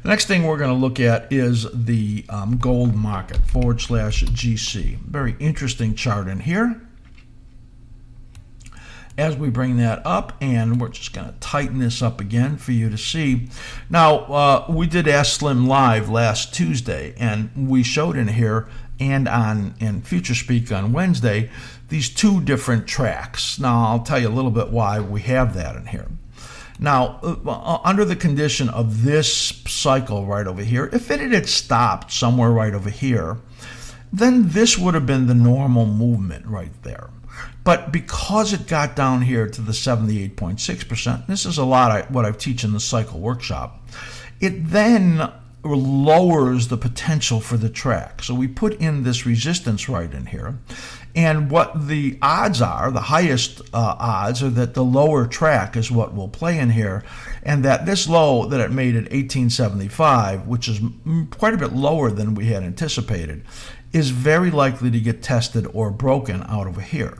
The next thing we're going to look at is the gold market /GC. Very interesting chart in here. As we bring that up, and we're just going to tighten this up again for you to see. Now, we did askSlim live last Tuesday, and we showed in here and in FutureSpeak on Wednesday these two different tracks. Now, I'll tell you a little bit why we have that in here. Now, under the condition of this cycle right over here, if it had stopped somewhere right over here, then this would have been the normal movement right there. But because it got down here to the 78.6%, this is a lot of what I teach in the cycle workshop, it then lowers the potential for the track. So we put in this resistance right in here. And what the odds are, the highest odds, are that the lower track is what will play in here, and that this low that it made at 1875, which is quite a bit lower than we had anticipated, is very likely to get tested or broken out over here.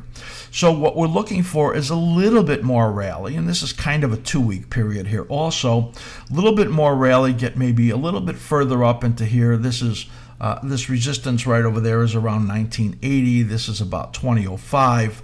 So what we're looking for is a little bit more rally, and this is kind of a 2-week period here also. A little bit more rally, get maybe a little bit further up into here. This is this resistance right over there is around 1980. This is about 2005.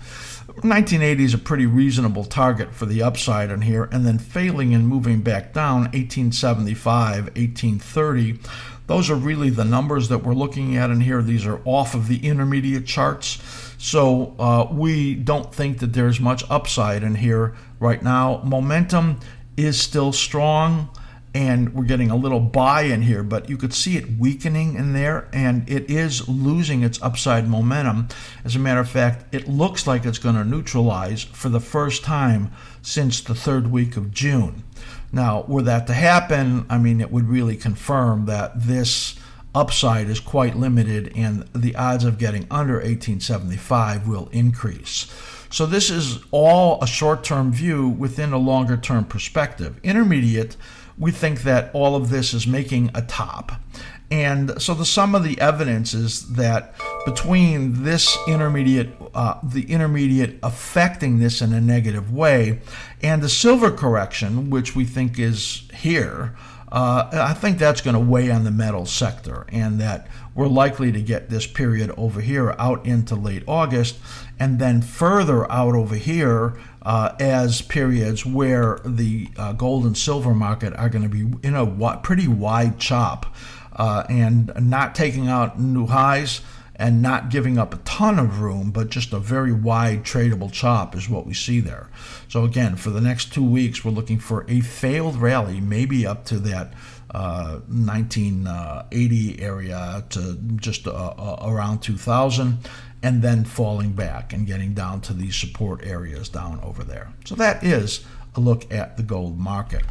1980 is a pretty reasonable target for the upside in here, and then failing and moving back down, 1875, 1830. Those are really the numbers that we're looking at in here. These are off of the intermediate charts. So we don't think that there's much upside in here right now. Momentum is still strong, and we're getting a little buy in here, but you could see it weakening in there, and it is losing its upside momentum. As a matter of fact, it looks like it's going to neutralize for the first time since the 3rd week of June. Now, were that to happen, I mean, it would really confirm that this upside is quite limited, and the odds of getting under 1875 will increase. So this is all a short-term view within a longer-term perspective. Intermediate, we think that all of this is making a top. And so the sum of the evidence is that between this intermediate, the intermediate affecting this in a negative way, and the silver correction, which we think is here, I think that's going to weigh on the metal sector, and that we're likely to get this period over here out into late August, and then further out over here as periods where the gold and silver market are going to be in a pretty wide chop, and not taking out new highs and not giving up a ton of room, but just a very wide tradable chop is what we see there. So again, for the next 2 weeks, we're looking for a failed rally, maybe up to that 1980 area to just around 2000, and then falling back and getting down to these support areas down over there. So that is a look at the gold market.